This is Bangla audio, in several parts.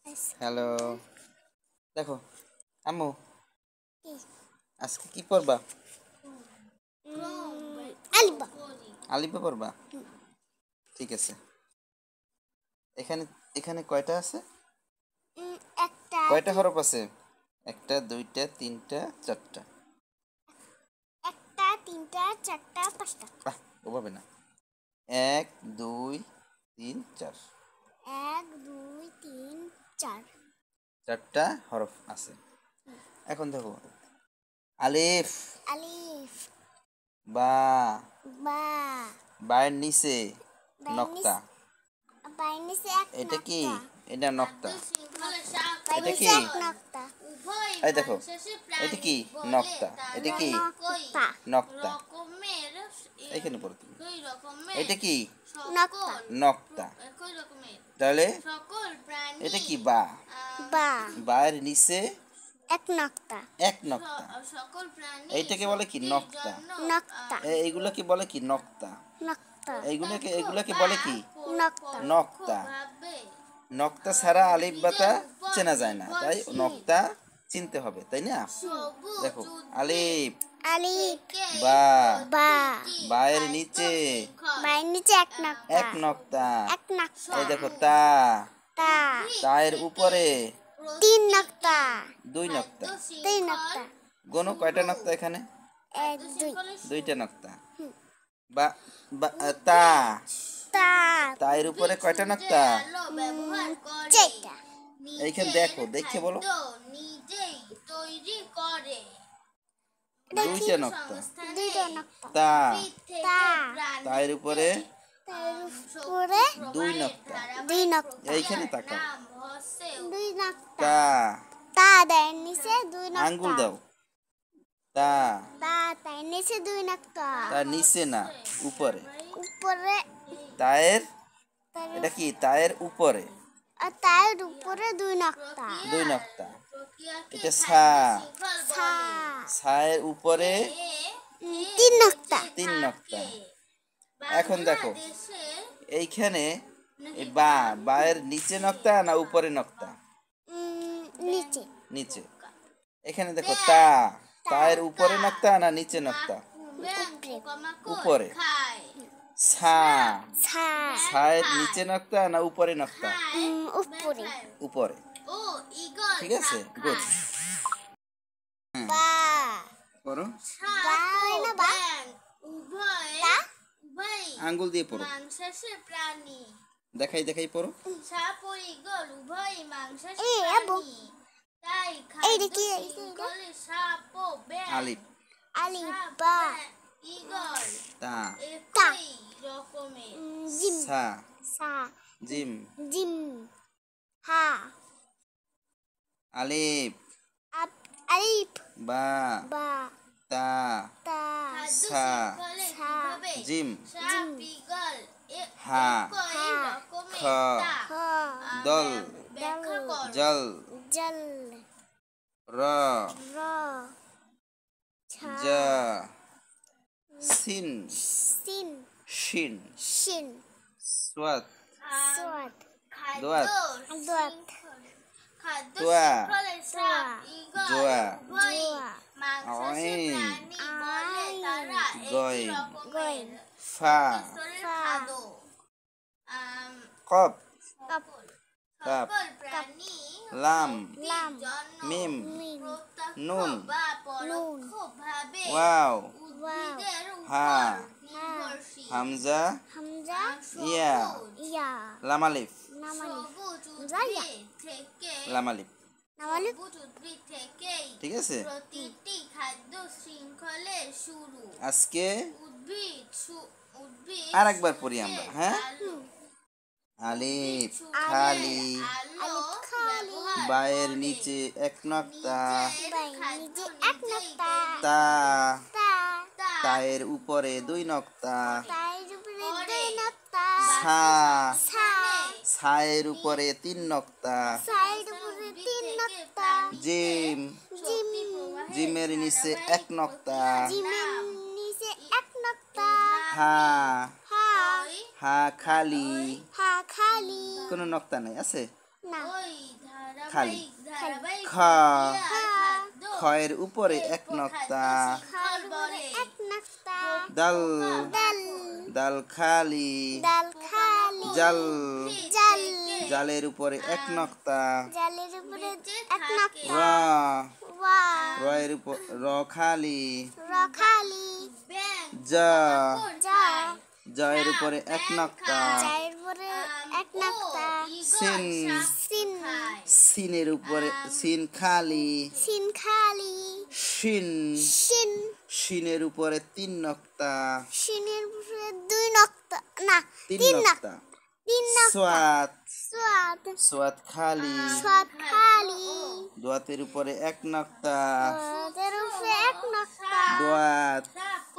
হ্যালো, দেখো আম্মু আজকে কি পড়বা? আলিফা পড়বা? ঠিক আছে। এখানে এখানে কয়টা আছে? কয়টা হরফ আছে? একটা, দুইটা, তিনটা, চারটা। একটা, তিনটা, চারটা, পাঁচটা। ওভাবে না। 1 2 3 4। 1 2 3 4 চারটা হরফ আছে। এখন দেখো আলিফ, আলিফ, বা, বা, বায়ের নিচে নক্তা। বাইয়ের নিচে এক এটা কি? নক্তা। এটা নক্তা। বাইয়ের এটা নিচে কি? এক নক্তা। এই দেখো, এটা কি? নক্তা। এটা কি? নক্তা। নক্তা। এখানে পড়ো তুমি। এটা কি? নক্তা। নক্তা। তাহলে এটা কি? বা। বা, বায়ের নিচে এক নক্তা। এক নক্তা। এইটাকে বলে কি? নক্তা। নক্তা। এইগুলোকে বলে কি? নক্তা। নক্তা। এগুলোকে বলে কি? নক্তা। নক্তা। নক্তা ছাড়া আলিফ বাতা চেনা যায় না, তাই নক্তা চিনতে হবে, তাই না? দেখো আলিফ, আলিফ, বা, বা, বায়ের নিচে বাইয়ের নিচে এক নক্তা। এক নক্তা। এক নক্তা। এই দেখো তা, তা, তায়ের উপরে তিন নক্তা। 2 নক্তা। তিন নক্তা। গোনো কয়টা নক্তা এখানে? 1 2 2টা নক্তা। বা, তা, তা, তায়ের উপরে কয়টা নক্তা? 4টা। এইখানে দেখো, দেখে বলো। 2টা নক্তা। 2টা নক্তা। তা, তা, তায়ের উপরে তার উপরে 2 নক্তা। 2 নক্তা। এইখানে তাকাও। 2 নক্তা। তা, তা দেয় নিচে 2 নক্তা। আঙ্গুল দাও। তা, তা তার নিচে 2 নক্তা। তার নিচে না, উপরে। উপরে তায়ের, এটা কি? তায়ের উপরে আর তার উপরে 2 নক্তা। 2 নক্তা। এটা সা, সা, সায়ের উপরে 3 নক্তা। 3 নক্তা। এখন দেখো এইখানে এই বা, বায়ের নিচে নক্তা না উপরে নক্তা? নিচে। নিচে। এখানে দেখো তা, তায়ের উপরে নক্তা না নিচে নক্তা? উপরে। সা, সা, সায়ের নিচে নক্তা না উপরে নক্তা? উপরে। উপরে। ঠিক আছে, গুড। বা, পড়ো। বা না বা, তা, আঙ্গুল দিয়ে পড়ো। দেখাই দেখাই পড়ো। এই আবু, এই দেখি আলিফ, আলিফ, বা, তা, তা, জিম, সা, সা, জিম, জিম, হা, আলিফ, আলিফ, বা, বা, তা, তা, সা, সা, জিম, জিম, হা, হা, খ, খ, দল, দল, জল, জল, র, র, ঝা, জা, সিন, সিন, শিন, শিন, সোয়াত, সোয়াদ, দোয়াত, দোয়াত, তোয়া, তোয়া, জোয়া, জোয়া, আইন, আইন, গইন, গইন, ফা, ফা, কফ, কপ, কাপ, কাপ, লাম, লাম, মিম, মিম, নুন, নুন, ওয়াও, ওয়াও, হা, হা, হামজা, হামজা, ইয়া, ইয়া, লামালিফ, নামালিফ, হামজা, ইয়া, লামালিফ। নামালিফ। ঠিক আছে, প্রতিটি খাদ্য শৃঙ্খলের শুরু। আজকে উদ্ভিদ আর একবার পড়ি আমরা, হ্যাঁ? আলো, আলিফ, শুরুতে খালি, আলো আলিফ খালি, ব্যবহার বায়ের করে। নিচে এক নক্তা, বাই নিজে এক নক্তা, তা, তা, তায়ের উপরে 2 নক্তা, তার উপরে 2 নক্তা, সা, সা, সায়ের উপরে 3 নক্তা, সাইড উপরে 3 নক্তা, জিম, জিম, জিমের নিচে 1 নক্তা, জিমের নিচে 1 নক্তা, হা, হা, হা খালি, হা খালি, কোনো নক্তা নাই আছে? না, ওই খালি ধারাবাহিক খ খাদ্য খয়ের উপরে এক নক্তা খার উপরে এক নক্তা দাল ডাল দাল খালি ডাল খালি জাল জাল জালের উপরে এক নক্তা জালের উপরে এক নক্তা র ওয়া রয়ের উপর র খালি রখালি ব্যাং যা যা জয়ের উপরে এক নক্তা জায়ের উপরে এক নক্তা সিন সিন সিনের উপরে সিন খালি সিন খালি শিন শিন শিনের উপরে তিন নক্তা শিনের উপরে দুই নক্তা না তিন তিন নক্তা তিন নক্তা সোয়াত সোয়াদ সোয়াত খালি সোয়াদ খালি দোয়াতের উপরে এক নক্তা সোয়াদের উপরে এক নক্তা দোয়াত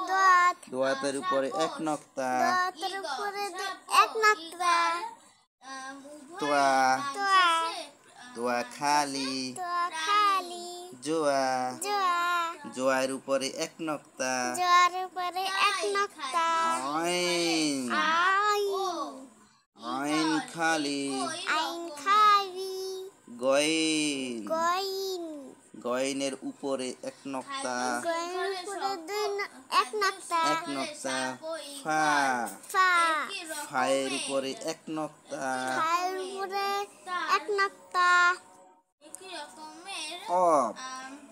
দোয়াত দোয়াতের উপরে এক নক্তা দোয়াতের উপরে এক নক্তা তোয়া তোয়া দোয়া খালি তোয়া খালি জোয়া জোয়া জোয়ার উপরে এক নক্তা জোয়ার উপরে এক নক্তা আইন আইন আইন খালি আইন খালি গইন গইন গইনের উপরে এক নক্তা গইনের উপরে এক নক্তা এক নক্তা ফা ফা ফায়ের উপরে এক নক্তা ফায়ের উপরে এক নক্তা একই রকমের কপ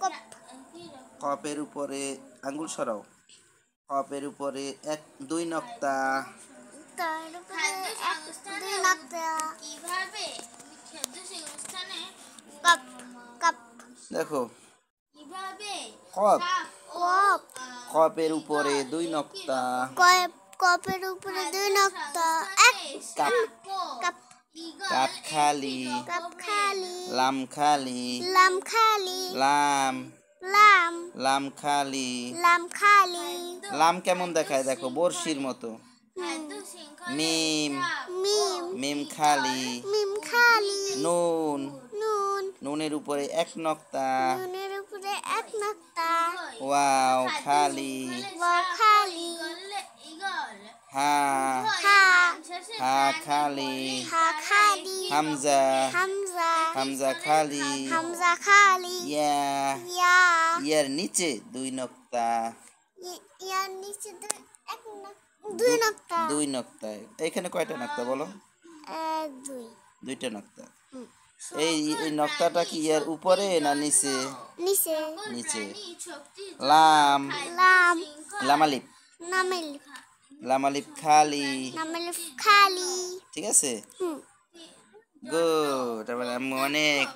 কপ কপের উপরে আঙ্গুল সরাও কপের উপরে এক দুই নক্তা তার উপরে এক দুই নক্তা কিভাবে খাদ্য সংস্থানে কপ কপ দেখো কিভাবে কপ কপ কপের উপরে দুই নক্তা কপের উপরে দুই নক্তা এক কাপ কাপ কাপ খালি কাপ খালি লাম খালি লাম খালি লাম লাম লাম খালি লাম খালি লাম কেমন দেখায় দেখো বর্ষির মতো খাদ্য শৃঙ্খলা মিম মিম মিম খালি মিম খালি নুন নুন নুনের উপরে এক নক্তা নুনের উপরে এক নক্তা ওয়াও খালি ওয়া খালি ইগল হা হা হা খালি হা খালি হামজা হামজা হামজা খালি হামজা খালি ইয়া ইয়া ইয়ার নিচে দুই নক্তা ইয়ার নিচে দুই নক্তা দুই নক্তা এখানে কয়টা নক্তা বলো দুই দুইটা নক্তা এই এই নক্তাটা কি ইয়ার উপরে না নিচে নিচে নিচে শক্তি লাম লাম লামালিপ নামেল লামালিপ খালি নামেল খালি ঠিক আছে হুম গুড তারপরে অনেক